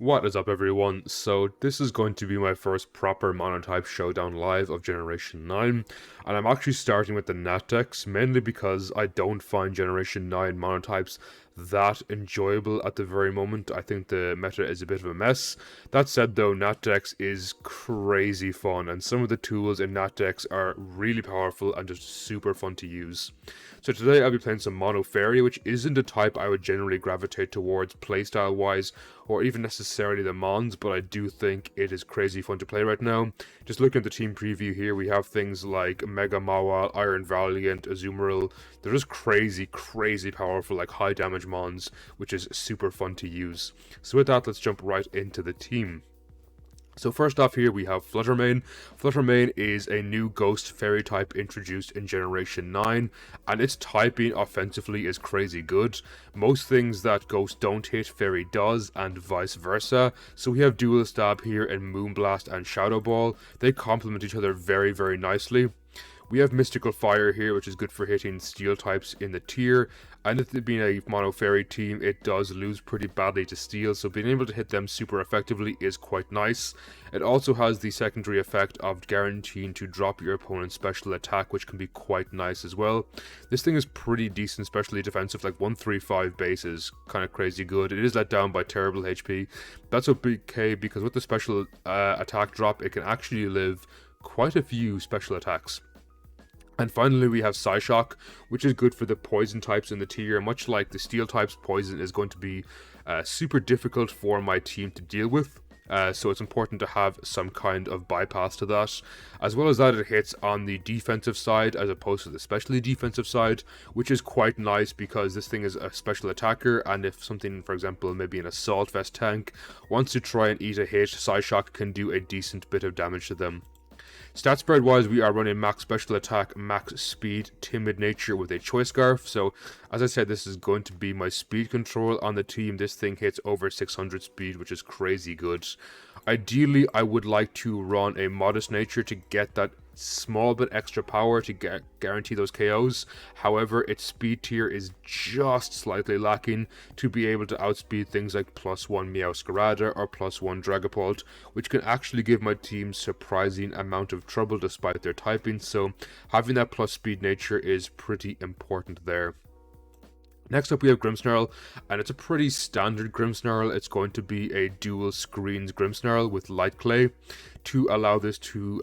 What is up, everyone? So this is going to be my first proper Monotype Showdown live of Generation 9, and I'm actually starting with the Natdex, mainly because I don't find Generation 9 Monotypes that enjoyable at the very moment. I think the meta is a bit of a mess. That said though, Natdex is crazy fun, and some of the tools in Natdex are really powerful and just super fun to use. So today I'll be playing some Mono Fairy, which isn't a type I would generally gravitate towards playstyle wise, or even necessarily the Mons, but I do think it is crazy fun to play right now. Just looking at the team preview here, we have things like Mega Mawile, Iron Valliant, Azumarill. They're just crazy powerful, like high damage Mons, which is super fun to use. So with that, let's jump right into the team. So first off here we have Flutter. Flutter is a new Ghost Fairy type introduced in Generation 9, and its typing offensively is crazy good. Most things that Ghost don't hit, Fairy does, and vice versa. So we have Dual Stab here in Moonblast and Shadow Ball. They complement each other very nicely. We have Mystical Fire here, which is good for hitting steel types in the tier, and with it being a Mono Fairy team, it does lose pretty badly to steel, so being able to hit them super effectively is quite nice. It also has the secondary effect of guaranteeing to drop your opponent's special attack, which can be quite nice as well. This thing is pretty decent, especially defensive, like 135 base is kind of crazy good. It is let down by terrible HP. That's okay, because with the special attack drop, it can actually live quite a few special attacks. And finally we have Psyshock, which is good for the poison types in the tier. Much like the steel types, poison is going to be super difficult for my team to deal with. So it's important to have some kind of bypass to that. As well as that, it hits on the defensive side as opposed to the specially defensive side, which is quite nice because this thing is a special attacker, and if something, for example, maybe an Assault Vest tank, wants to try and eat a hit, Psyshock can do a decent bit of damage to them. Stat spread wise, we are running max special attack, max speed, timid nature with a choice scarf. So as I said, this is going to be my speed control on the team. This thing hits over 600 speed, which is crazy good. Ideally, I would like to run a modest nature to get that small bit extra power to guarantee those KOs. However, its speed tier is just slightly lacking to be able to outspeed things like +1 Meowscarada or +1 Dragapult, which can actually give my team surprising amount of trouble despite their typing, so having that plus speed nature is pretty important there. Next up we have Grimmsnarl, and it's a pretty standard Grimmsnarl. It's going to be a dual screens Grimmsnarl with Light Clay to allow this to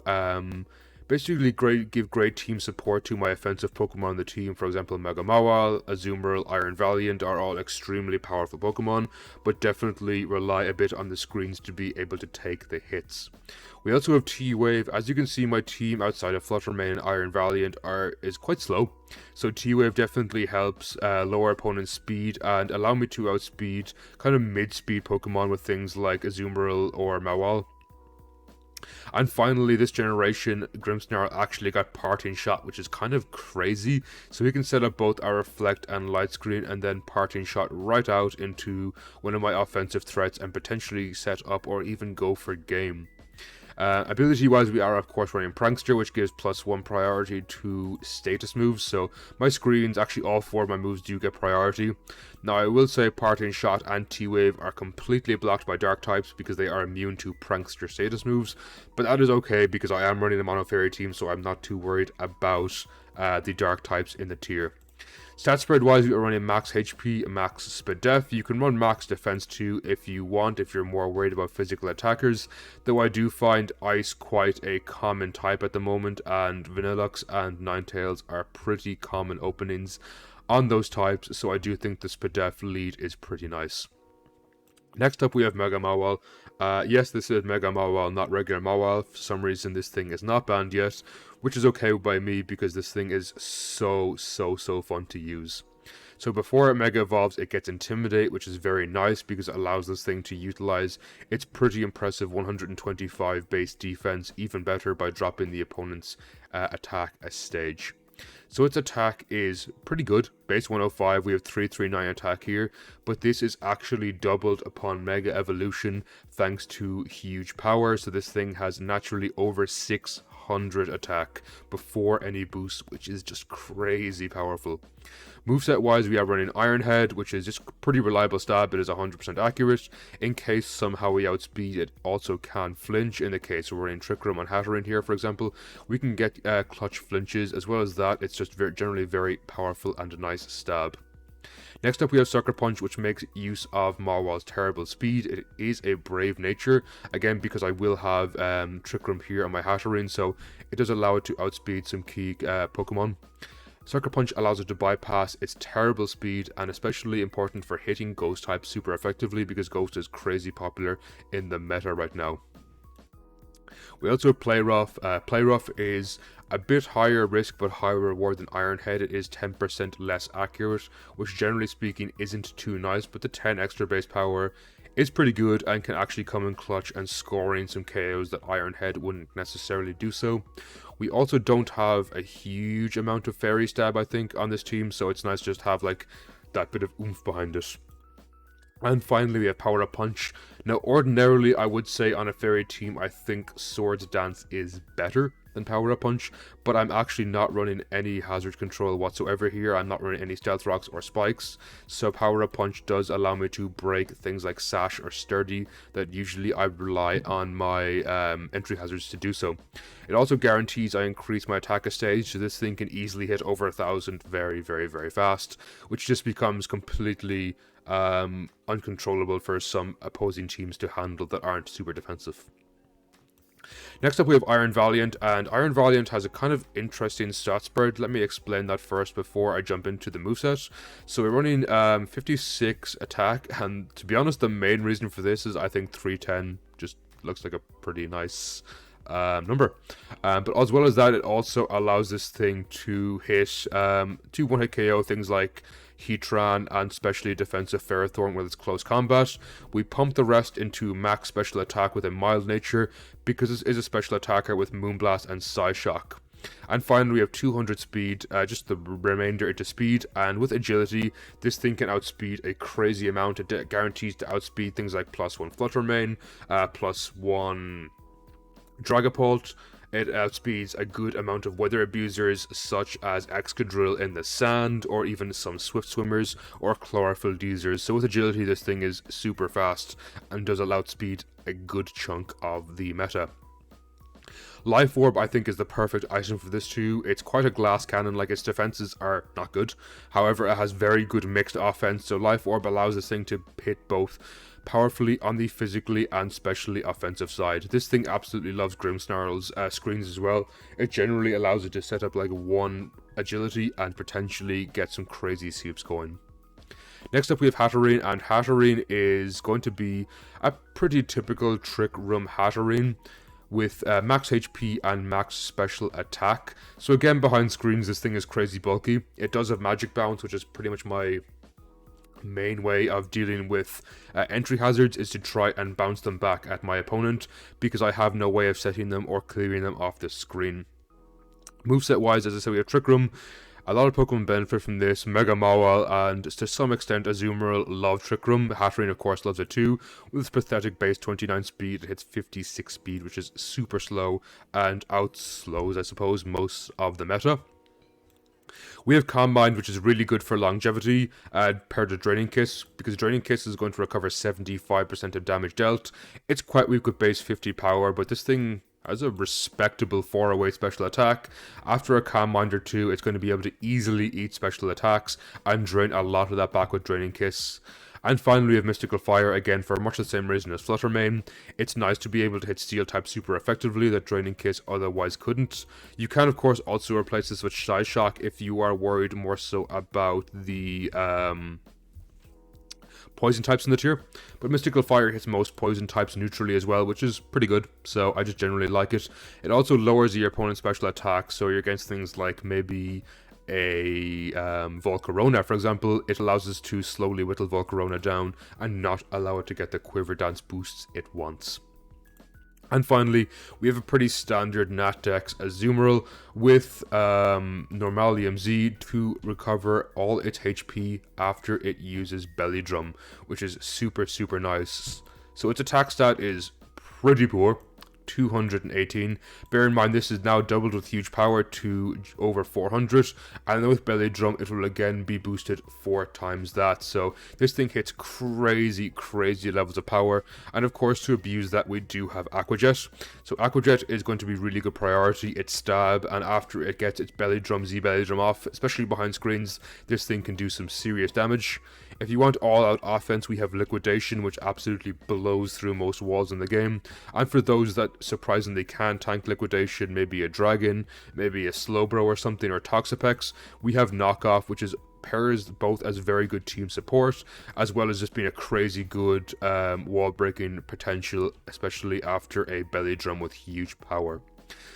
basically give great team support to my offensive Pokemon on the team. For example, Mega Mawile, Azumarill, Iron Valliant are all extremely powerful Pokemon, but definitely rely a bit on the screens to be able to take the hits. We also have T-Wave. As you can see, my team outside of Flutter and Iron Valliant is quite slow, so T-Wave definitely helps lower opponent's speed and allow me to outspeed kind of mid-speed Pokemon with things like Azumarill or Mawile. And finally, this generation, Grimmsnarl actually got Parting Shot, which is kind of crazy. So we can set up both our Reflect and Light Screen and then Parting Shot right out into one of my offensive threats and potentially set up or even go for game. Ability wise, we are of course running Prankster, which gives +1 priority to status moves, so my screens, actually all 4 of my moves do get priority. Now I will say Parting Shot and T-Wave are completely blocked by dark types because they are immune to Prankster status moves, but that is okay because I am running a Mono Fairy team, so I'm not too worried about the dark types in the tier. Stat spread wise, we are running max HP, max speed def. You can run max defense too if you want, if you're more worried about physical attackers, though I do find Ice quite a common type at the moment, and Vanillux and Ninetales are pretty common openings on those types, so I do think the speed def lead is pretty nice. Next up we have Mega Mawile. Yes, this is Mega Mawile, not regular Mawile. For some reason this thing is not banned yet, which is okay by me because this thing is so fun to use. So before it Mega Evolves, it gets Intimidate, which is very nice because it allows this thing to utilize its pretty impressive 125 base defense even better by dropping the opponent's attack a stage. So its attack is pretty good, base 105, we have 339 attack here, but this is actually doubled upon Mega Evolution thanks to huge power, so this thing has naturally over 600 600 attack before any boost, which is just crazy powerful. Moveset wise, we are running Iron Head, which is just pretty reliable stab. It is 100% accurate. In case somehow we outspeed, it also can flinch. In the case we're running Trick Room on Hatterene here, for example, we can get clutch flinches. As well as that, it's just generally very powerful and a nice stab. Next up we have Sucker Punch, which makes use of Mawile's terrible speed. It is a brave nature, again because I will have Trick Room here on my Hatterene, so it does allow it to outspeed some key Pokemon. Sucker Punch allows it to bypass its terrible speed, and especially important for hitting Ghost types super effectively because Ghost is crazy popular in the meta right now. We also have Play Rough. Play Rough is a bit higher risk but higher reward than Iron Head. It is 10% less accurate, which generally speaking isn't too nice, but the 10 extra base power is pretty good and can actually come in clutch and scoring some KOs that Iron Head wouldn't necessarily do so. We also don't have a huge amount of Fairy Stab, I think, on this team, so it's nice just to have like that bit of oomph behind it. And finally we have Power Up Punch. Now ordinarily I would say on a fairy team I think Swords Dance is better than Power Up Punch, but I'm actually not running any hazard control whatsoever here. I'm not running any Stealth Rocks or Spikes, so Power Up Punch does allow me to break things like Sash or Sturdy that usually I rely on my entry hazards to do so. It also guarantees I increase my attack a stage, so this thing can easily hit over 1,000 very, very, very fast, which just becomes completely uncontrollable for some opposing teams to handle that aren't super defensive. Next up we have Iron Valliant, and Iron Valliant has a kind of interesting stat spread. Let me explain that first before I jump into the moveset. So we're running 56 attack, and to be honest the main reason for this is I think 310 just looks like a pretty nice number. But as well as that, it also allows this thing to hit to one-hit KO things like Heatran and specially defensive Ferrothorn with its close combat. We pump the rest into max special attack with a mild nature because this is a special attacker with Moonblast and Psyshock. And finally we have 200 speed, just the remainder into speed, and with agility this thing can outspeed a crazy amount. It guarantees to outspeed things like +1 Flutter Mane, +1 Dragapult. It outspeeds a good amount of weather abusers such as Excadrill in the sand, or even some Swift Swimmers or Chlorophyll Deezers. So with agility this thing is super fast and does allow outspeed a good chunk of the meta. Life Orb I think is the perfect item for this too. It's quite a glass cannon, like its defenses are not good. However, it has very good mixed offense, so Life Orb allows this thing to hit both powerfully on the physically and specially offensive side. This thing absolutely loves Grimmsnarl's screens as well. It generally allows it to set up like 1 agility and potentially get some crazy sweeps going. Next up we have Hatterene, and Hatterene is going to be a pretty typical Trick Room Hatterene with max HP and max special attack. So again, behind screens this thing is crazy bulky. It does have Magic Bounce, which is pretty much my main way of dealing with entry hazards, is to try and bounce them back at my opponent because I have no way of setting them or clearing them off the screen. Moveset wise, as I said, we have Trick Room. A lot of Pokemon benefit from this. Mega Mawile and to some extent Azumarill love Trick Room. Hatterene of course loves it too. With its pathetic base 29 speed, it hits 56 speed, which is super slow and outslows I suppose most of the meta. We have Calm Mind, which is really good for longevity paired to Draining Kiss, because Draining Kiss is going to recover 75% of damage dealt. It's quite weak with base 50 power, but this thing has a respectable 4-away special attack. After a Calm Mind or two, it's going to be able to easily eat special attacks and drain a lot of that back with Draining Kiss. And finally we have Mystical Fire, again for much the same reason as Flutter Mane. It's nice to be able to hit Steel type super effectively that Draining Kiss otherwise couldn't. You can of course also replace this with Psyshock if you are worried more so about the poison types in the tier, but Mystical Fire hits most poison types neutrally as well, which is pretty good, so I just generally like it. It also lowers your opponent's special attack, so you're against things like maybe a Volcarona, for example. It allows us to slowly whittle Volcarona down and not allow it to get the Quiver Dance boosts it wants. And finally, we have a pretty standard Natdex Azumarill with Normalium Z to recover all its HP after it uses Belly Drum, which is super, super nice. So its attack stat is pretty poor. 218. Bear in mind this is now doubled with huge power to over 400, and then with belly drum it will again be boosted 4 times that. So this thing hits crazy levels of power, and of course to abuse that we do have Aqua Jet. So Aqua Jet is going to be really good priority. It's stab, and after it gets its belly drum, Z belly drum off, especially behind screens, this thing can do some serious damage. If you want all-out offense, we have Liquidation, which absolutely blows through most walls in the game. And for those that surprisingly can tank Liquidation, maybe a Dragon, maybe a Slowbro or something, or Toxapex, we have Knockoff, which is pairs both as very good team support, as well as just being a crazy good wall-breaking potential, especially after a belly drum with huge power.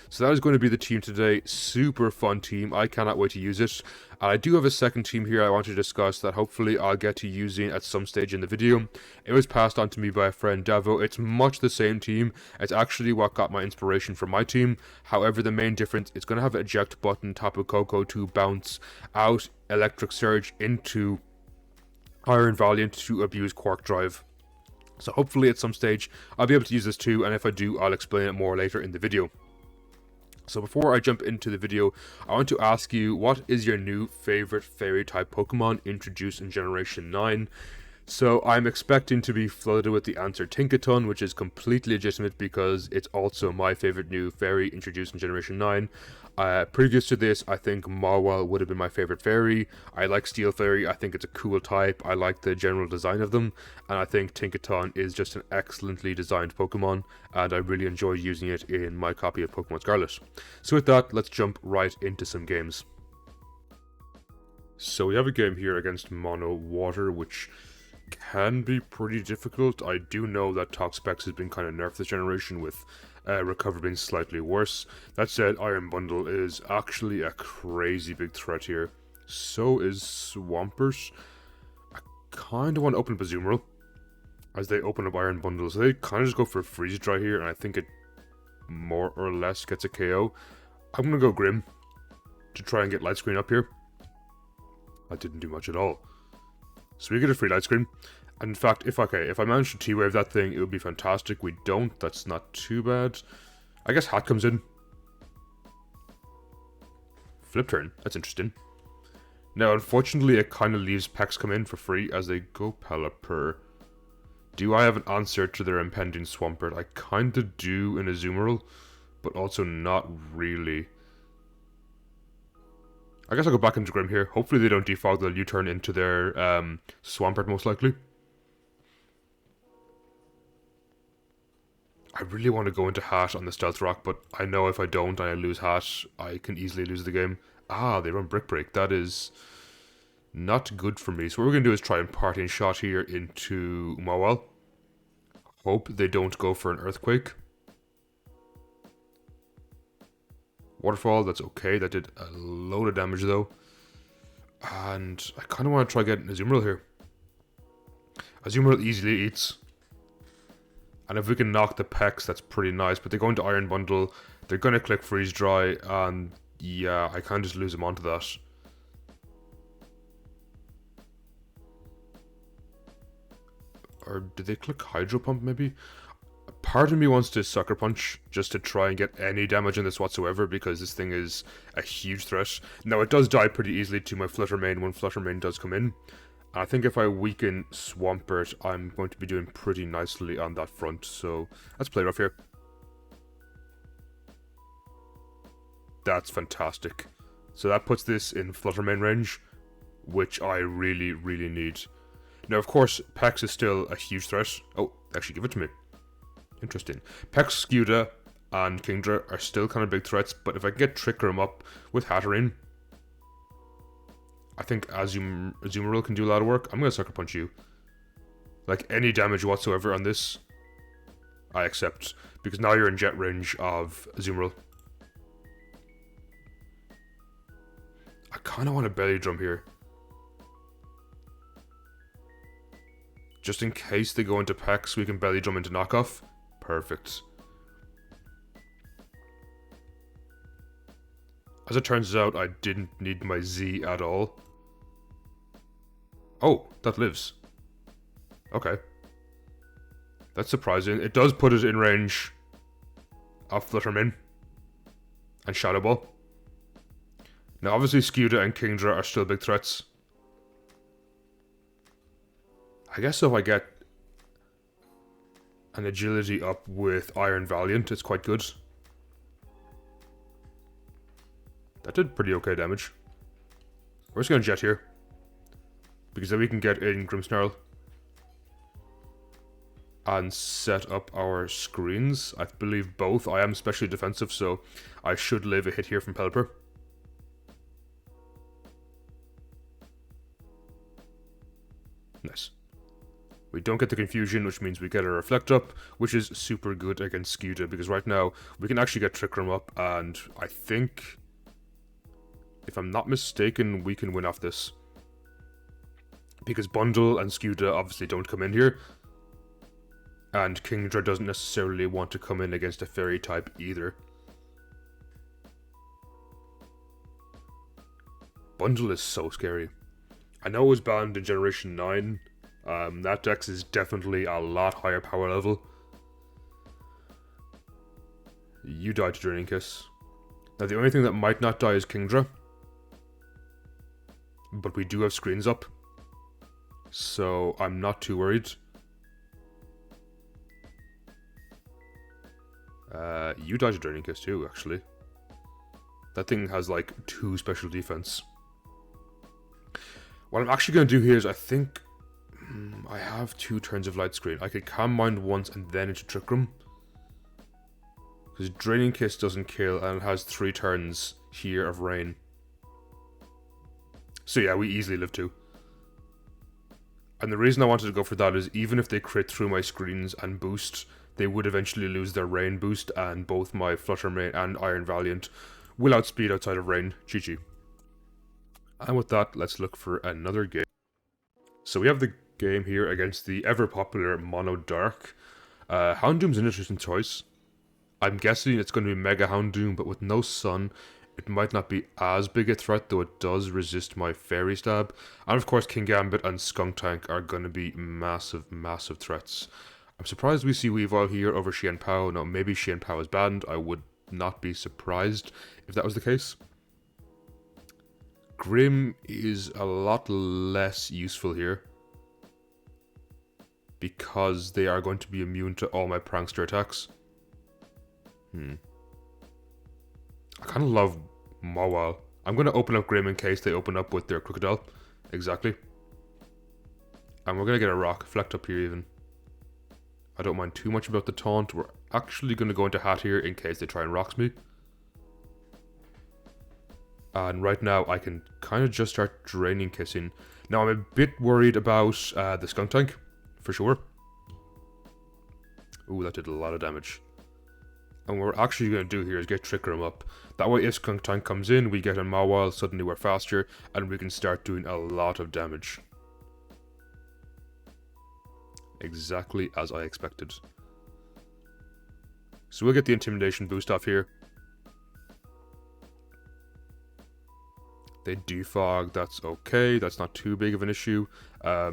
So that is going to be the team today. Super fun team. I cannot wait to use it. And I do have a second team here I want to discuss that hopefully I'll get to using at some stage in the video. It was passed on to me by a friend, Davo. It's much the same team. It's actually what got my inspiration for my team. However, the main difference, it's going to have an eject button, Tapu Koko to bounce out Electric Surge into Iron Valiant to abuse Quark Drive. So hopefully at some stage I'll be able to use this too, and if I do, I'll explain it more later in the video. So before I jump into the video, I want to ask you, what is your new favorite fairy type Pokemon introduced in Generation 9? So I'm expecting to be flooded with the answer Tinkaton, which is completely legitimate because it's also my favorite new fairy introduced in Generation 9. Previous to this, I think Mawile would have been my favorite fairy. I like Steel Fairy, I think it's a cool type, I like the general design of them, and I think Tinkaton is just an excellently designed Pokemon, and I really enjoyed using it in my copy of Pokemon Scarlet. So with that, let's jump right into some games. So we have a game here against Mono Water, which can be pretty difficult. I do know that Toxapex has been kind of nerfed this generation, with recovery being slightly worse. That said, Iron Bundle is actually a crazy big threat here. So is Swampert. I kind of want to open up a Azumarill as they open up Iron Bundle. So they kind of just go for a Freeze Dry here, and I think it more or less gets a KO. I'm going to go Grim to try and get Light Screen up here. That didn't do much at all. So we get a free Light Screen. And in fact, if I manage to T-Wave that thing, it would be fantastic. We don't, that's not too bad. I guess Hat comes in. Flip turn, that's interesting. Now, unfortunately, it kind of leaves Pex come in for free as they go Pelipper. Do I have an answer to their impending Swampert? I kind of do in Azumarill, but also not really. I guess I'll go back into Grim here. Hopefully they don't defog, they'll U-turn into their Swampert most likely. I really want to go into Hat on the Stealth Rock, but I know if I don't and I lose Hat, I can easily lose the game. Ah, they run Brick Break. That is not good for me. So what we're going to do is try and Parting Shot here into Mawile. Hope they don't go for an Earthquake. Waterfall, that's okay. That did a load of damage though. And I kind of want to try getting Azumarill here. Azumarill easily eats. And if we can knock the Pex, that's pretty nice. But they go into Iron Bundle. They're going to click Freeze Dry. And yeah, I can't just lose them onto that. Or did they click Hydro Pump maybe? Part of me wants to Sucker Punch just to try and get any damage on this whatsoever, because this thing is a huge threat. Now it does die pretty easily to my Flutter main when Flutter main does come in. And I think if I weaken Swampert, I'm going to be doing pretty nicely on that front. So let's play rough here. That's fantastic. So that puts this in Flutter main range, which I really, really need. Now of course, Pex is still a huge threat. Oh, actually give it to me. Interesting. Pex, Scuda, and Kingdra are still kind of big threats, but if I can get Trick-Room up with Hatterene, I think Azumarill can do a lot of work. I'm going to Sucker Punch you. Like, any damage whatsoever on this, I accept, because now you're in jet range of Azumarill. I kind of want a Belly Drum here. Just in case they go into Pex, we can Belly Drum into Knockoff. Perfect. As it turns out, I didn't need my Z at all. Oh, that lives. Okay. That's surprising. It does put it in range of Flutterman and Shadow Ball. Now obviously Scuda and Kingdra are still big threats. I guess if I get an agility up with Iron Valliant, it's quite good. That did pretty okay damage. We're just going to Jet here, because then we can get in Grimmsnarl and set up our screens. I believe both. I am especially defensive, so I should live a hit here from Pelipper. Nice. We don't get the confusion, which means we get a Reflect up, which is super good against Scuda, because right now we can actually get Trick Room up, and I think, if I'm not mistaken, we can win off this. Because Bundle and Scuda obviously don't come in here, and Kingdra doesn't necessarily want to come in against a Fairy type either. Bundle is so scary. I know it was banned in Generation 9. Natdex is definitely a lot higher power level. You died to Draining Kiss. Now the only thing that might not die is Kingdra, but we do have screens up, so I'm not too worried. You died to Draining Kiss too, actually. That thing has like 2 special defense. What I'm actually going to do here is I think I have 2 turns of Light Screen. I could Calm Mind once and then into Trick Room, because Draining Kiss doesn't kill and it has 3 turns here of Rain. So yeah, we easily live 2. And the reason I wanted to go for that is even if they crit through my screens and boost, they would eventually lose their Rain boost, and both my Fluttermane and Iron Valiant will outspeed outside of Rain. GG. And with that, let's look for another game. So we have the game here against the ever-popular Mono Dark. Houndoom's an interesting choice. I'm guessing it's going to be Mega Houndoom, but with no Sun, it might not be as big a threat, though it does resist my Fairy Stab. And of course, Kingambit and Skuntank are going to be massive, massive threats. I'm surprised we see Weavile here over Xianpao. Now, maybe Xianpao is banned. I would not be surprised if that was the case. Grim is a lot less useful here, because they are going to be immune to all my Prankster attacks. I kind of love Mawile. I'm going to open up Grim in case they open up with their Crocodile. Exactly. And we're going to get a Rock. Flecked up here even. I don't mind too much about the taunt. We're actually going to go into Hat here in case they try and Rocks me. And right now I can kind of just start Draining Kissing. Now I'm a bit worried about the Skuntank, for sure. Ooh, that did a lot of damage. And what we're actually going to do here is get Trick Room up. That way if Skuntank comes in, we get a Mawile, suddenly we're faster, and we can start doing a lot of damage. Exactly as I expected. So we'll get the Intimidation boost off here. They defog, that's okay, that's not too big of an issue,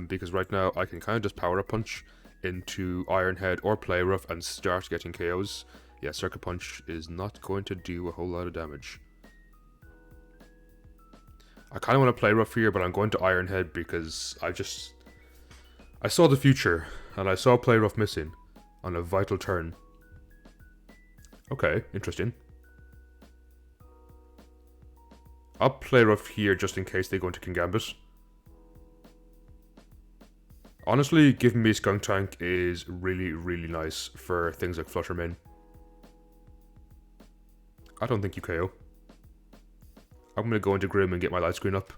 because right now I can kind of just Power Up Punch into Iron Head or Play Rough and start getting KOs. Yeah, Circuit Punch is not going to do a whole lot of damage. I kind of want to Play Rough here, but I'm going to Iron Head because I saw the future, and I saw Play Rough missing on a vital turn. Okay, interesting. I'll Play Rough here just in case they go into Kingambit. Honestly, giving me Skuntank is really, really nice for things like Fluttermane. I don't think you KO. I'm going to go into Grim and get my Light Screen up.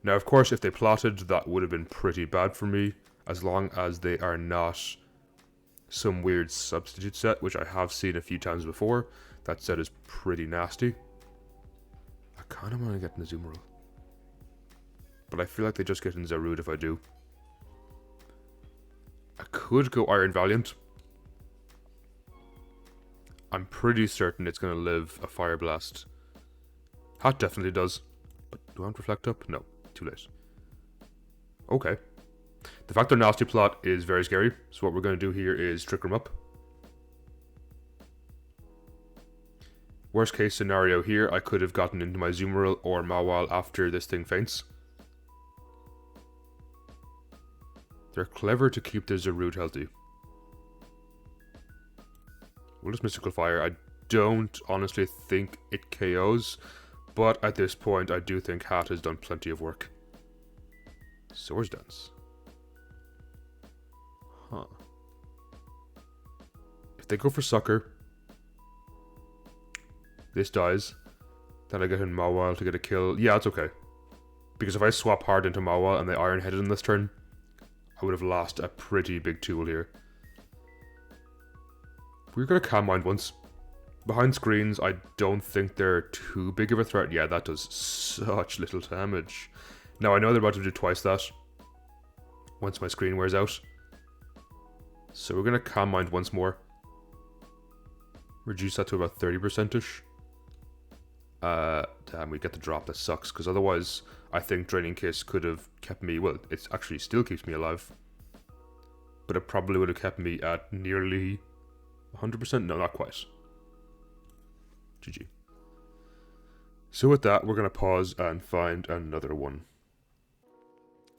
Now, of course, if they plotted, that would have been pretty bad for me, as long as they are not some weird substitute set, which I have seen a few times before. That set is pretty nasty. I kind of want to get in the Azumarill, but I feel like they just get in Zarude if I do. I could go Iron Valiant. I'm pretty certain it's going to live a Fire Blast. Hat definitely does. But do I want to Reflect up? No, too late. Okay. The fact they're Nasty Plot is very scary. So what we're going to do here is Trick Room up. Worst case scenario here, I could have gotten into my Zoomerl or Mawile after this thing faints. They're clever to keep their Zarude healthy. We'll just Mystical Fire. I don't honestly think it KOs, but at this point I do think Hat has done plenty of work. Swords Dance. Huh. If they go for Sucker, this dies. Then I get in Mawile to get a kill. Yeah, it's okay. Because if I swap hard into Mawile and they Iron Headed in this turn, I would have lost a pretty big tool here. We're going to Calm Mind once. Behind screens, I don't think they're too big of a threat. Yeah, that does such little damage. Now, I know they're about to do twice that once my screen wears out. So we're going to Calm Mind once more. Reduce that to about 30%-ish. Damn, we get the drop. That sucks, because otherwise I think Draining Kiss could have kept me, well, it actually still keeps me alive. But it probably would have kept me at nearly 100%. No, not quite. GG. So with that, we're going to pause and find another one.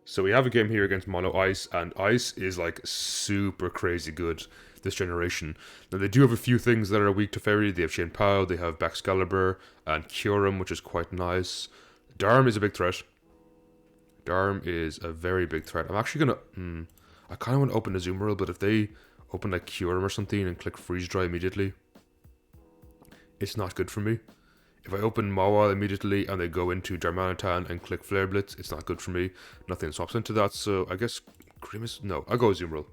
So we have a game here against Mono Ice, and Ice is like super crazy good this generation. Now they do have a few things that are weak to Fairy. They have Shane Pao, they have Baxcalibur, and Kyurem, which is quite nice. Darm is a big threat. Darm is a very big threat. I'm actually gonna... I kind of want to open a Zoomerl, but if they open like Kyurem or something and click Freeze Dry immediately, it's not good for me. If I open Mawile immediately and they go into Darmanitan and click Flare Blitz, it's not good for me. Nothing swaps into that, so I guess Grimace... No, I'll go Zoomerl.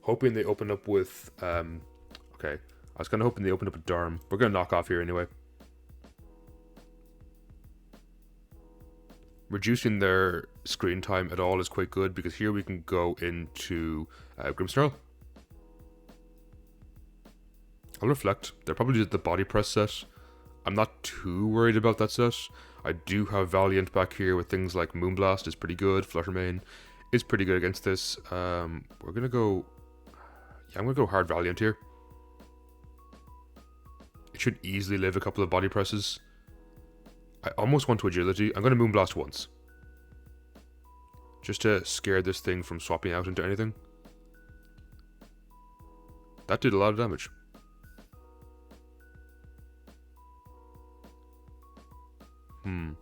Hoping they open up with... okay, I was kind of hoping they opened up with Darm. We're going to knock off here anyway. Reducing their screen time at all is quite good, because here we can go into Grimmsnarl. I'll Reflect. They're probably just the Body Press set. I'm not too worried about that set. I do have Valliant back here with things like Moonblast is pretty good. Fluttermane is pretty good against this. We're going to go... Yeah, I'm going to go hard Valliant here. It should easily live a couple of Body Presses. I almost want to Agility. I'm going to Moonblast once. Just to scare this thing from swapping out into anything. That did a lot of damage. I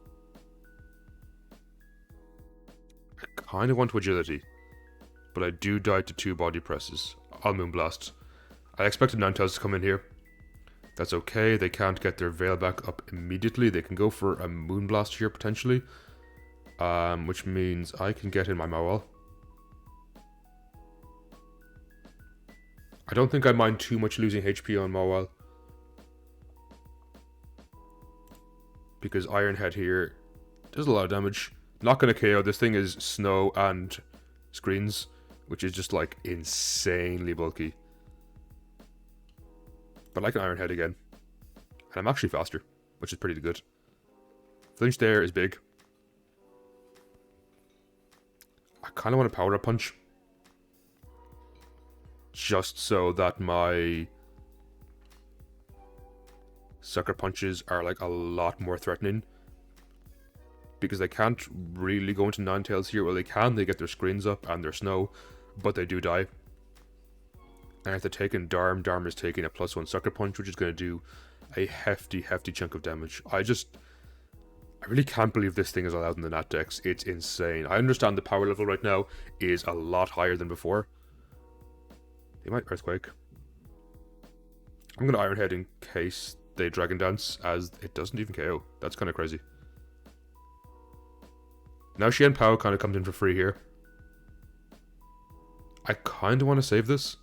kind of want to Agility, but I do die to 2 Body Presses. I'll Moonblast. I expected Ninetales to come in here. That's okay, they can't get their Veil back up immediately. They can go for a Moonblast here, potentially. Which means I can get in my Mawile. I don't think I mind too much losing HP on Mawile, because Iron Head here does a lot of damage. Not going to KO. This thing is Snow and Screens, which is just like insanely bulky. But I can Iron Head again. And I'm actually faster, which is pretty good. Flinch there is big. I kind of want to Power Up Punch. Just so that my Sucker Punches are like a lot more threatening. Because they can't really go into Ninetales here. Well, they can. They get their Screens up and their Snow. But they do die. And if they're taking Darm, Darm is taking a +1 Sucker Punch, which is going to do a hefty chunk of damage. I really can't believe this thing is allowed in the Natdex. It's insane. I understand the power level right now is a lot higher than before. They might Earthquake. I'm going to Iron Head in case they Dragon Dance, as it doesn't even KO. That's kind of crazy. Now Xian Pao kind of comes in for free here. I kind of want to save this.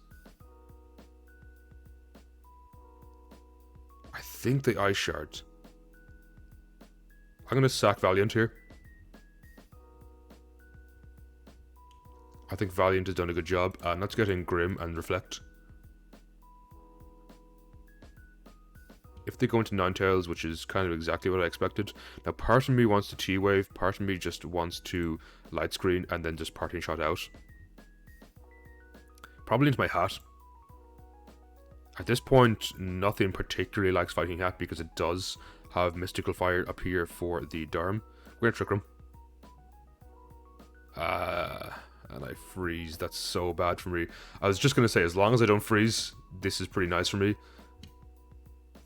I think they Ice Shard. I'm going to sack Valliant here. I think Valliant has done a good job. Let's get in Grim and Reflect. If they go into Ninetales, which is kind of exactly what I expected. Now, part of me wants to T-Wave, part of me just wants to Light Screen, and then just Parting Shot out. Probably into my Hat. At this point, nothing particularly likes Fighting Hat because it does have Mystical Fire up here for the Durham. We're gonna Trick Room. And I freeze. That's so bad for me. I was just gonna say, as long as I don't freeze, this is pretty nice for me.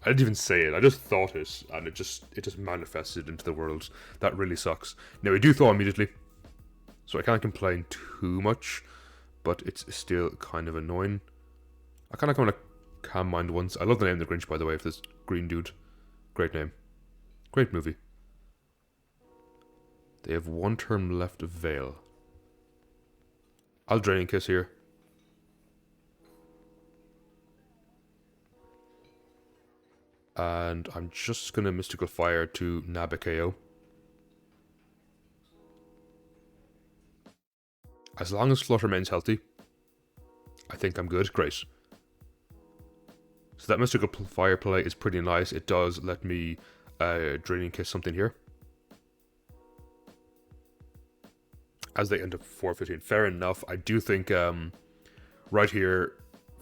I didn't even say it. I just thought it, and it just manifested into the world. That really sucks. Now we do thaw immediately, so I can't complain too much, but it's still kind of annoying. I kind of want to Calm Mind once. I love the name The Grinch, by the way, for this green dude. Great name. Great movie. They have one turn left of Veil. I'll Draining Kiss here. And I'm just going to Mystical Fire to nab a KO. As long as Flutter remains healthy, I think I'm good. Great. So that Mystical Fire play is pretty nice. It does let me Draining Kiss something here. As they end up 4-15. Fair enough. I do think right here,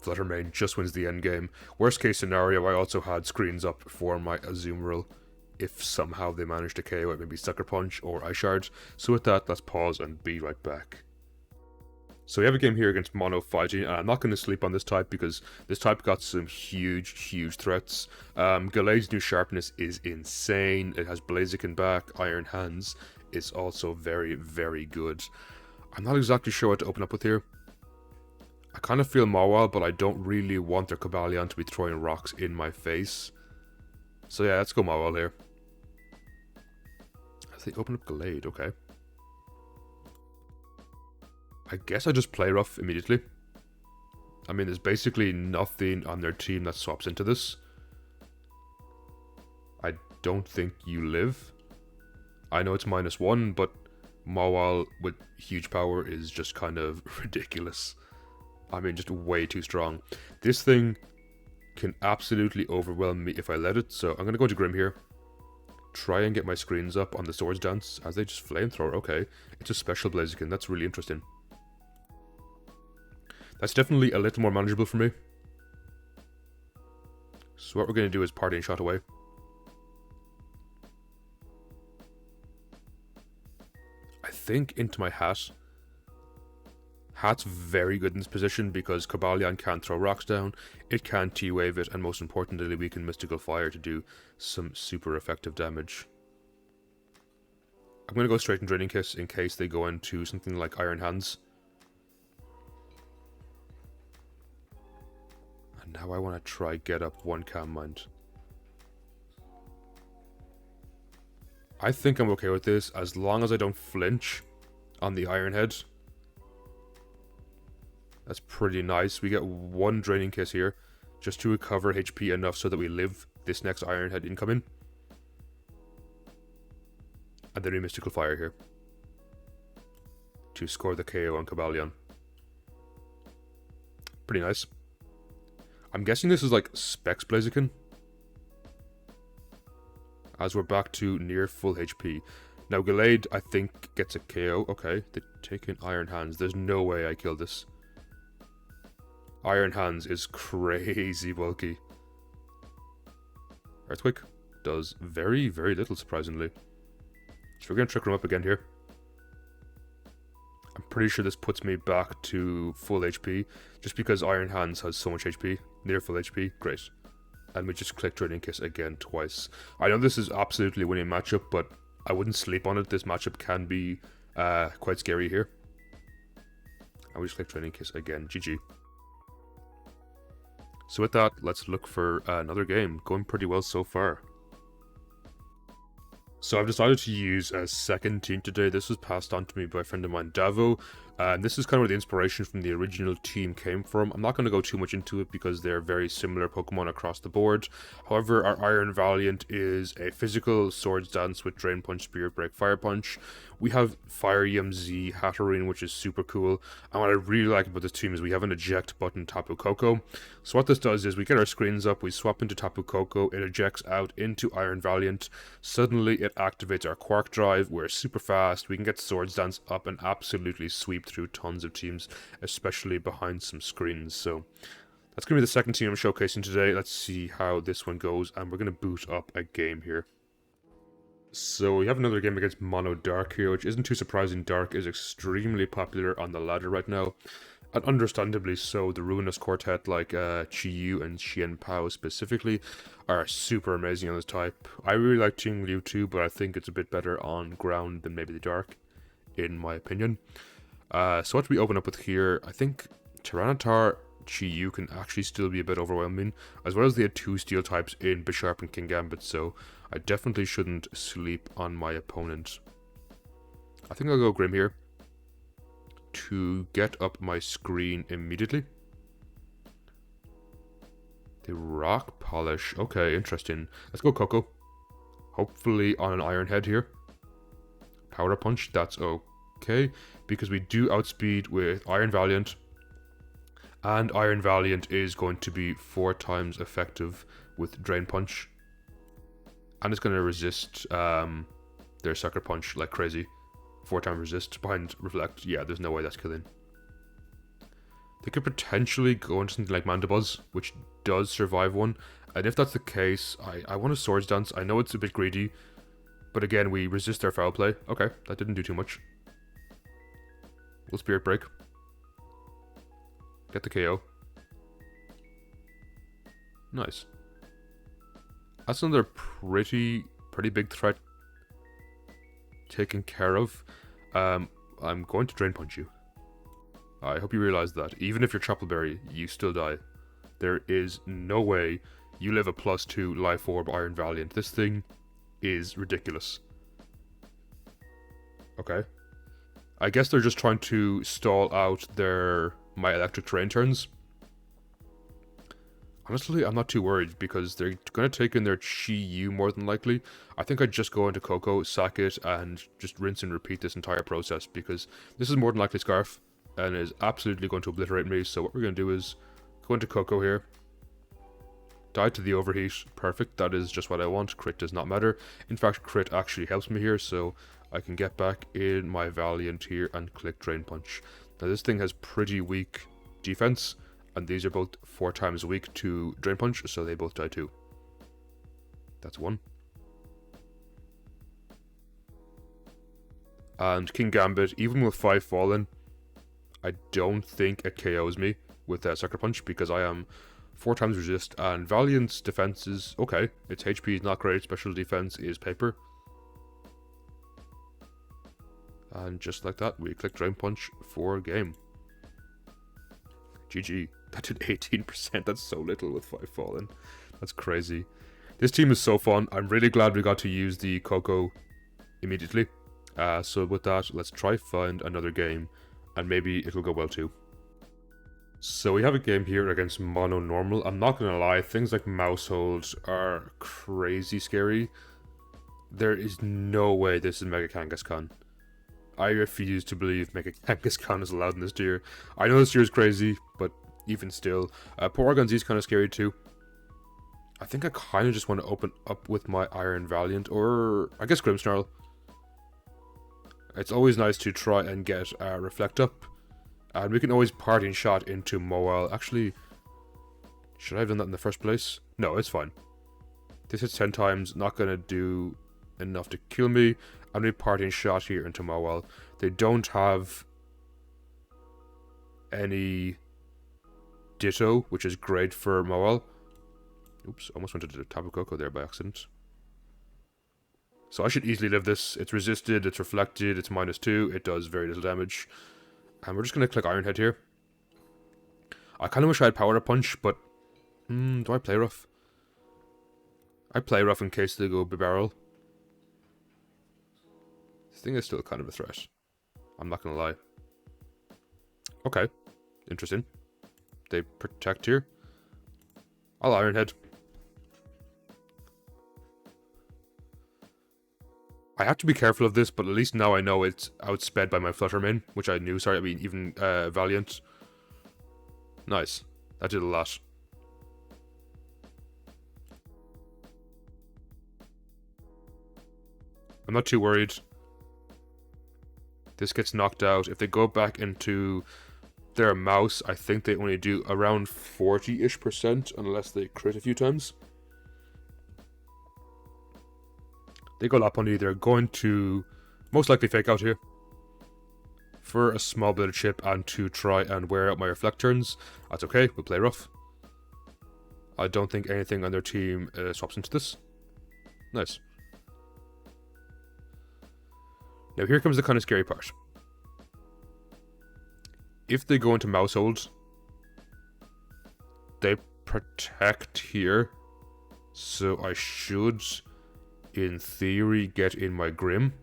Flutter Main just wins the end game. Worst case scenario, I also had screens up for my Azumarill if somehow they managed to KO it, maybe Sucker Punch or Ice Shard. So with that, let's pause and be right back. So we have a game here against Mono Fighting, and I'm not going to sleep on this type because this type got some huge threats. Gallade's new Sharpness is insane. It has Blaziken back, Iron Hands is also very good. I'm not exactly sure what to open up with here. I kind of feel Mawile, but I don't really want their Cobalion to be throwing rocks in my face. So yeah, let's go Mawile here. As they open up Gallade, okay. I guess I just play rough immediately. I mean, there's basically nothing on their team that swaps into this. I don't think you live. I know it's -1, but Mawile with huge power is just kind of ridiculous. I mean, just way too strong. This thing can absolutely overwhelm me if I let it, so I'm going to go to Grim here. Try and get my screens up on the Swords Dance as they just Flamethrower. Okay, it's a special Blaziken. That's really interesting. That's definitely a little more manageable for me. So what we're going to do is Parting Shot away. I think into my Hat. Hat's very good in this position because Cobalion can't throw rocks down, it can T-Wave it, and most importantly we can Mystical Fire to do some super effective damage. I'm going to go straight in Draining Kiss in case they go into something like Iron Hands. And now I want to try get up one Calm Mind. I think I'm okay with this as long as I don't flinch on the Iron Head. That's pretty nice. We get one Draining Kiss here just to recover HP enough so that we live this next Iron Head incoming. And then we Mystical Fire here to score the KO on Cobalion. Pretty nice. I'm guessing this is like Specs Blaziken, as we're back to near full HP. Now Gallade, I think, gets a KO. Okay, they take in Iron Hands. There's no way I kill this. Iron Hands is crazy bulky. Earthquake does very little, surprisingly. So we're going to Trick Room up again here. I'm pretty sure this puts me back to full HP, just because Iron Hands has so much HP. Near full HP, great. And we just click Draining Kiss again twice. I know this is absolutely a winning matchup, but I wouldn't sleep on it. This matchup can be quite scary here. And we just click Draining Kiss again. GG. So with that, let's look for another game. Going pretty well so far. So I've decided to use a second team today. This was passed on to me by a friend of mine, Davo. And this is kind of where the inspiration from the original team came from. I'm not going to go too much into it because they're very similar Pokemon across the board. However, our Iron Valliant is a physical Swords Dance with Drain Punch, Spirit Break, Fire Punch. We have Fire EMZ, Hatterene, which is super cool. And what I really like about this team is we have an eject button, Tapu Koko. So what this does is we get our screens up, we swap into Tapu Koko, it ejects out into Iron Valliant. Suddenly it activates our Quark Drive, we're super fast, we can get Swords Dance up and absolutely sweep through tons of teams, especially behind some screens. So That's going to be the second team I'm showcasing today. Let's see how this one goes, and we're going to boot up a game here. So we have another game against Mono Dark here, which isn't too surprising. Dark is extremely popular on the ladder right now, and understandably so. The Ruinous Quartet like Chi-Yu and Xian Pao specifically are super amazing on this type. I really like Ting Liu too, but I think it's a bit better on ground than maybe the Dark, in my opinion. So what we open up with here, I think Tyranitar Chi-Yu can actually still be a bit overwhelming, as well as they had two steel types in Bisharp and King Gambit, so I definitely shouldn't sleep on my opponent. I think I'll go Grim here to get up my screen immediately. The Rock Polish, okay, interesting. Let's go Coco. Hopefully on an Iron Head here. Powder Punch, that's okay, because we do outspeed with Iron Valiant. And Iron Valiant is going to be 4 times effective with Drain Punch. And it's going to resist their Sucker Punch like crazy. 4 times resist behind Reflect. Yeah, there's no way that's killing. They could potentially go into something like Mandibuzz, which does survive one. And if that's the case, I want a Swords Dance. I know it's a bit greedy. But again, we resist their Foul Play. Okay, that didn't do too much. We'll Spirit Break. Get the KO. Nice. That's another pretty big threat taken care of. I'm going to Drain Punch you. I hope you realize that. Even if you're Chople Berry, you still die. There is no way you live a +2 Life Orb Iron Valiant. This thing is ridiculous. Okay. I guess they're just trying to stall out my electric terrain turns. Honestly, I'm not too worried because they're going to take in their Chi-Yu more than likely. I think I'd just go into Coco, sack it, and just rinse and repeat this entire process because this is more than likely Scarf and is absolutely going to obliterate me. So what we're going to do is go into Coco here. Die to the Overheat. Perfect. That is just what I want. Crit does not matter. In fact, crit actually helps me here, so I can get back in my Valiant here and click Drain Punch. Now this thing has pretty weak defense, and these are both 4 times weak to Drain Punch, so they both die too. That's 1. And King Gambit, even with 5 fallen, I don't think it KOs me with Sucker Punch because I am 4 times resist, and Valiant's defense is okay. Its HP is not great, special defense is paper. And just like that, we click Drain Punch for game. GG. That did 18%. That's so little with 5 fallen. That's crazy. This team is so fun. I'm really glad we got to use the Coco immediately. So with that, let's try find another game, and maybe it'll go well too. So we have a game here against Mono Normal. I'm not gonna lie, things like Mousehold are crazy scary. There is no way this is Mega Kangaskhan. I refuse to believe Mega Kangaskhan is allowed in this tier. I know this tier is crazy, but even still. Porygon Z is kind of scary too. I think I kind of just want to open up with my Iron Valiant, or I guess Grimmsnarl. It's always nice to try and get Reflect up. And we can always Parting Shot into Mawile. Actually, should I have done that in the first place? No, it's fine. This hits 10 times, not going to do enough to kill me. And we Parting Shot here into Mawile. They don't have any Ditto, which is great for Mawile. Oops, almost went into the Tapu Koko there by accident. So I should easily live this. It's resisted, it's reflected, it's -2, it does very little damage. And we're just going to click Iron Head here. I kind of wish I had Powder Punch, but do I play rough? I play rough in case they go Barrel. This thing is still kind of a threat. I'm not going to lie. Okay, interesting. They protect here. I'll Iron Head. I have to be careful of this, but at least now I know it's outsped by my Flutter main, which I knew. Sorry, I mean even Valiant. Nice. That did a lot. I'm not too worried. This gets knocked out. If they go back into Their mouse, I think they only do around 40-ish% unless they crit a few times. They go Lopunny, they're going to most likely fake out here for a small bit of chip and to try and wear out my Reflectorns. That's okay, we'll play rough. I don't think anything on their team swaps into this. Nice. Now here comes the kind of scary part. If they go into Mousehold, they protect here, so I should, in theory, get in my Grim.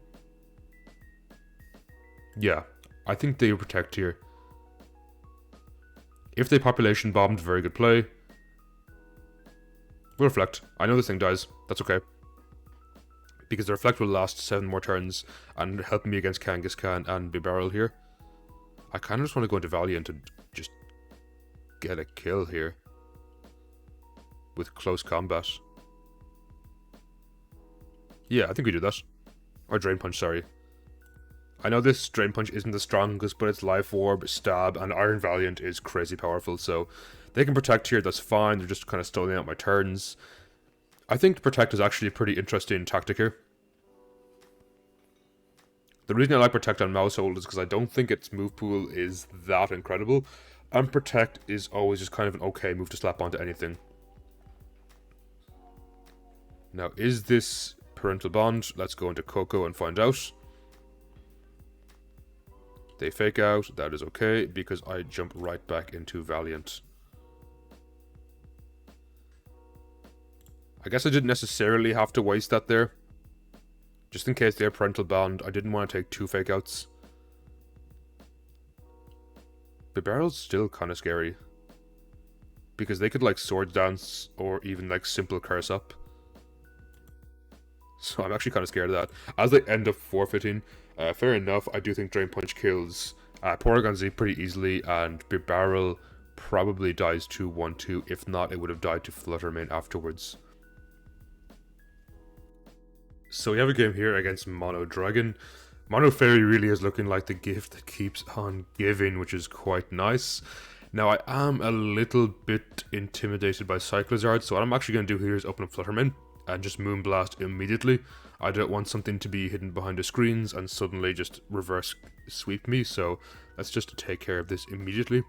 Yeah, I think they protect here. If they population bombed, very good play. We'll Reflect. I know this thing dies. That's okay. Because the Reflect will last 7 more turns and help me against Kangaskhan and Bibarel here. I kind of just want to go into Valliant and just get a kill here. With close combat. Yeah, I think we do that. Or Drain Punch, sorry. I know this Drain Punch isn't the strongest, but its Life Orb, Stab, and Iron Valiant is crazy powerful, so they can protect here, that's fine. They're just kind of stalling out my turns. I think Protect is actually a pretty interesting tactic here. The reason I like Protect on Mousehold is because I don't think its move pool is that incredible, and Protect is always just kind of an okay move to slap onto anything. Now, is this Parental Bond? Let's go into Coco and find out. They fake out, that is okay, because I jump right back into Valliant. I guess I didn't necessarily have to waste that there. Just in case they have Parental Bond, I didn't want to take 2 fake outs. Bibarel's still kind of scary. Because they could like Sword Dance or even like Simple Curse Up. So I'm actually kind of scared of that. As they end up forfeiting, fair enough, I do think Drain Punch kills Porygon Z pretty easily, and Bibarel probably dies to 1-2. If not, it would have died to Flutter main afterwards. So we have a game here against Mono Dragon. Mono Fairy really is looking like the gift that keeps on giving, which is quite nice. Now I am a little bit intimidated by Cyclizard, so what I'm actually going to do here is open up Flutter main and just Moonblast immediately. I don't want something to be hidden behind the screens and suddenly just reverse sweep me, so let's just take care of this immediately.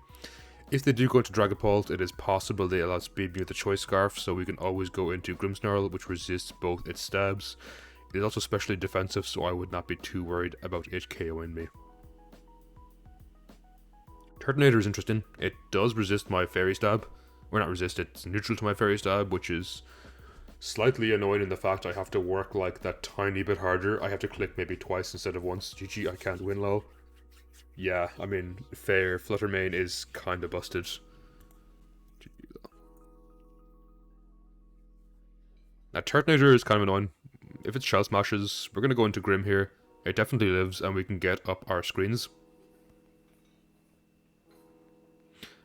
If they do go into Dragapult, it is possible they allow Speed Me with the Choice Scarf, so we can always go into Grimmsnarl, which resists both its stabs. It is also specially defensive, so I would not be too worried about it KOing me. Turtonator is interesting. It does resist my Fairy Stab. Or not resist, it's neutral to my Fairy Stab, which is slightly annoying in the fact I have to work like that tiny bit harder. I have to click maybe twice instead of once. GG, I can't win lol. Yeah, I mean, fair. Flutter main is kinda busted. Now, Turtonator is kind of annoying. If it's Shell Smashes, we're gonna go into Grim here. It definitely lives, and we can get up our screens.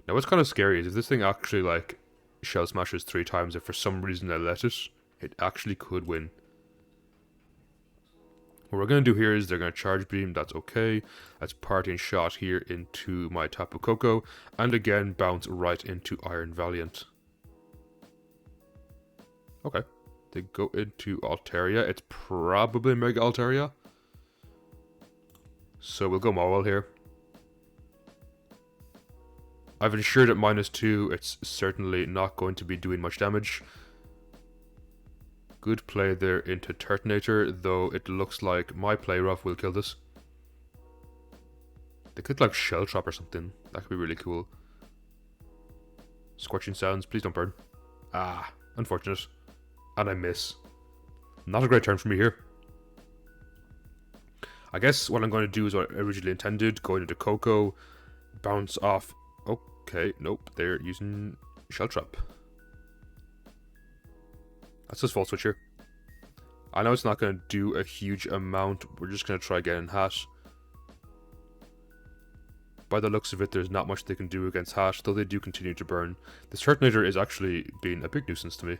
Now, what's kind of scary is if this thing actually, like, Shell Smashes 3 times, if for some reason I let it, it actually could win. What we're going to do here is they're going to Charge Beam, that's okay. Let's Parting Shot here into my Tapu Koko, and again bounce right into Iron Valiant. Okay, they go into Altaria, it's probably Mega Altaria. So we'll go Mawile here. I've ensured at -2, it's certainly not going to be doing much damage. Good play there into Turtonator, though it looks like my Play Rough will kill this. They could like Shell Trap or something, that could be really cool. Scorching Sounds, please don't burn. Ah, unfortunate. And I miss. Not a great turn for me here. I guess what I'm going to do is what I originally intended, going into Coco, bounce off. Okay, nope, they're using Shell Trap. That's just Volt Switch here. I know it's not going to do a huge amount, we're just going to try getting Hat. By the looks of it, there's not much they can do against Hat, though they do continue to burn. This Turtonator is actually being a big nuisance to me.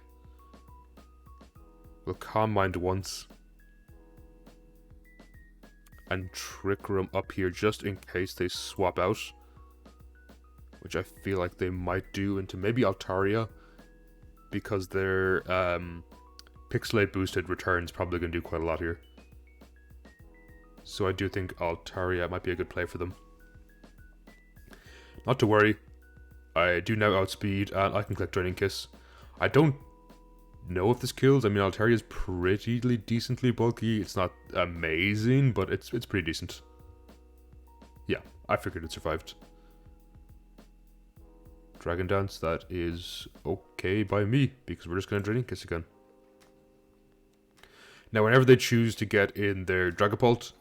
We'll Calm Mind once. And Trick Room up here just in case they swap out. which I feel like they might do into maybe Altaria, because their Pixelate boosted return's probably going to do quite a lot here. So I do think Altaria might be a good play for them. Not to worry, I do now outspeed and I can click Draining Kiss. I don't know if this kills. I mean, Altaria is pretty decently bulky. It's not amazing, but it's pretty decent. Yeah, I figured it survived. Dragon Dance, that is okay by me, because we're just going to Draining Kiss again. Now, whenever they choose to get in their Dragapult,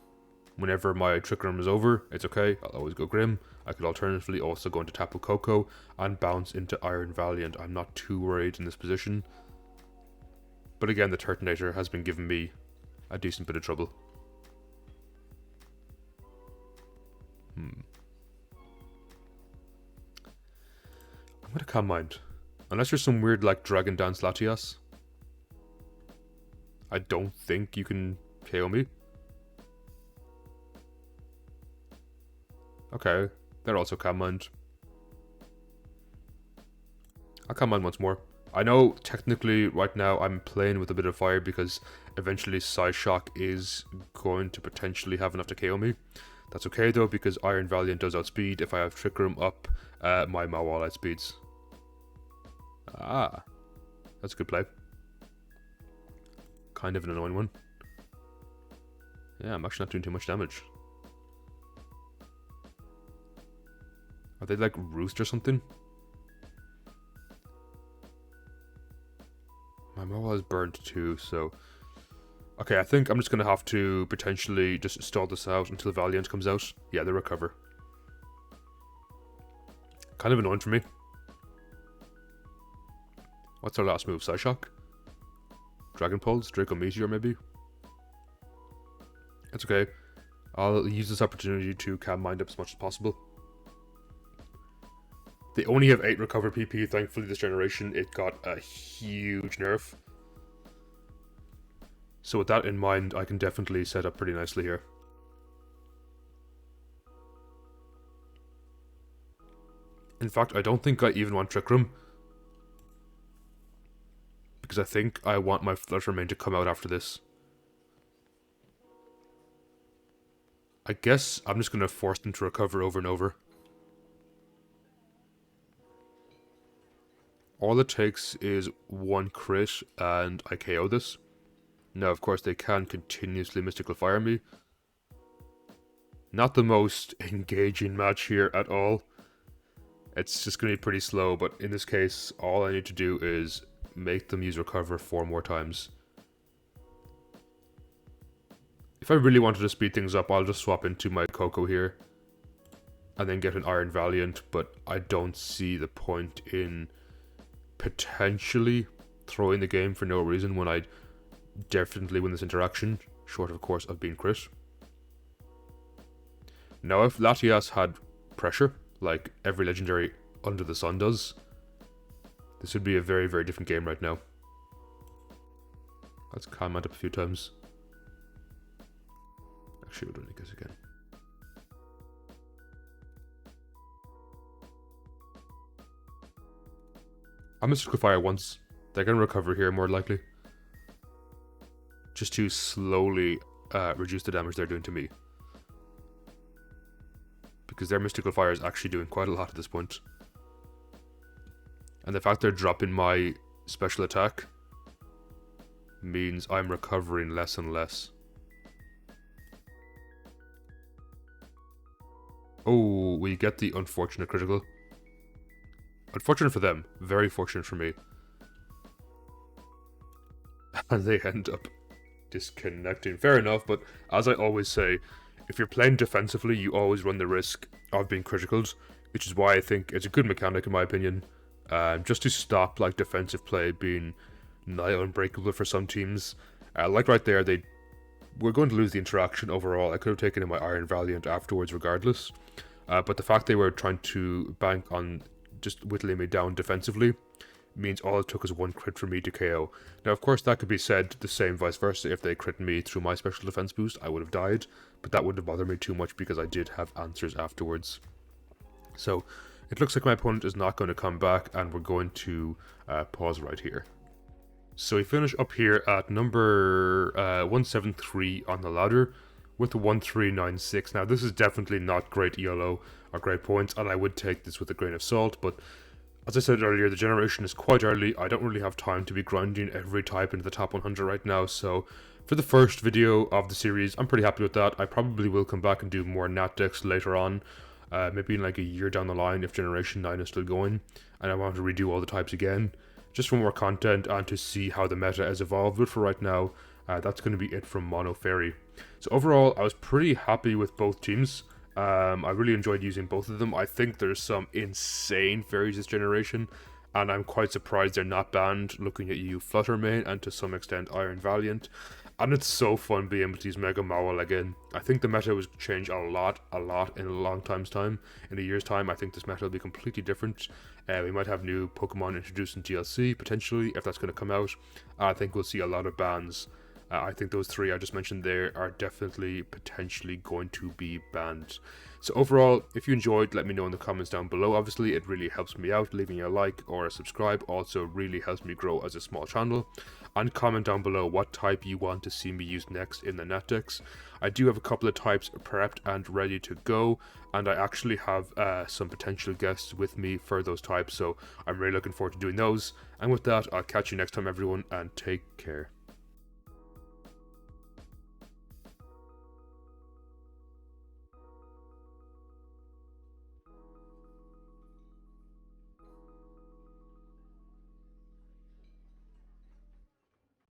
whenever my Trick Room is over, it's okay, I'll always go Grim. I could alternatively also go into Tapu Koko and bounce into Iron Valiant. I'm not too worried in this position. But again, the Turtonator has been giving me a decent bit of trouble. I'm gonna Calm Mind. Unless there's some weird like Dragon Dance Latias, I don't think you can KO me. Okay, they're also Calm Mind. I'll Calm Mind once more. I know technically right now I'm playing with a bit of fire because eventually Psyshock is going to potentially have enough to KO me. That's okay though, because Iron Valiant does outspeed. If I have Trick Room up, my Mawile outspeeds. Ah, that's a good play. Kind of an annoying one. Yeah, I'm actually not doing too much damage. Are they like Roost or something? My Mawile is burnt too, so... Okay, I think I'm just going to have to potentially just stall this out until Valliant comes out. Yeah, they recover. Kind of annoying for me. What's our last move? Psyshock? Dragon Pulse? Draco Meteor maybe? It's okay. I'll use this opportunity to Calm Mind up as much as possible. They only have 8 recover PP, thankfully this generation it got a huge nerf. So with that in mind, I can definitely set up pretty nicely here. In fact, I don't think I even want Trick Room, because I think I want my Flutter main to come out after this. I guess I'm just going to force them to recover over and over. All it takes is 1 crit and I KO this. Now, of course, they can continuously Mystical Fire me. Not the most engaging match here at all. It's just going to be pretty slow, but in this case, all I need to do is make them use Recover 4 more times. If I really wanted to speed things up, I'll just swap into my Koko here. And then get an Iron Valiant, but I don't see the point in potentially throwing the game for no reason when I definitely win this interaction, short of course of being crit. Now if Latias had pressure, like every legendary under the sun does, this would be a very, very different game right now. Let's Calm Mind up a few times. Actually, we'll do this again. I'm Mystical Fire once. They're going to recover here more likely. Just to slowly reduce the damage they're doing to me. Because their Mystical Fire is actually doing quite a lot at this point. And the fact they're dropping my special attack means I'm recovering less and less. Oh, we get the unfortunate critical. Unfortunate for them, very fortunate for me. And they end up disconnecting. Fair enough, but as I always say, if you're playing defensively, you always run the risk of being criticaled, which is why I think it's a good mechanic in my opinion, just to stop like defensive play being nigh unbreakable for some teams. Like right there, they were going to lose the interaction overall. I could have taken in my Iron Valiant afterwards regardless, but the fact they were trying to bank on just whittling me down defensively means all it took was 1 crit for me to KO. Now, of course, that could be said the same vice versa. If they crit me through my special defense boost, I would have died, but that wouldn't have bothered me too much because I did have answers afterwards. So, It looks like my opponent is not going to come back, and we're going to pause right here. So we finish up here at number 173 on the ladder with a 1396. Now this is definitely not great ELO or great points, and I would take this with a grain of salt, but as I said earlier, the generation is quite early. I don't really have time to be grinding every type into the top 100 right now, so for the first video of the series, I'm pretty happy with that. I probably will come back and do more Natdex later on, maybe in like a year down the line if Generation 9 is still going, and I want to redo all the types again, just for more content and to see how the meta has evolved. But for right now, that's going to be it from Mono Fairy. So overall, I was pretty happy with both teams. I really enjoyed using both of them. I think there's some insane fairies this generation, and I'm quite surprised they're not banned, looking at you Flutter main and to some extent Iron Valliant. And it's so fun being able to use Mega Mawile again. I think the meta was changed a lot in a long time's time. In a year's time, I think this meta will be completely different. We might have new Pokemon introduced in DLC, potentially, if that's going to come out. I think we'll see a lot of bans. I think those three I just mentioned there are definitely potentially going to be banned. So overall, if you enjoyed, let me know in the comments down below. Obviously, it really helps me out. Leaving a like or a subscribe also really helps me grow as a small channel. And comment down below what type you want to see me use next in the Natdex. I do have a couple of types prepped and ready to go, and I actually have some potential guests with me for those types, so I'm really looking forward to doing those. And with that, I'll catch you next time everyone, and take care.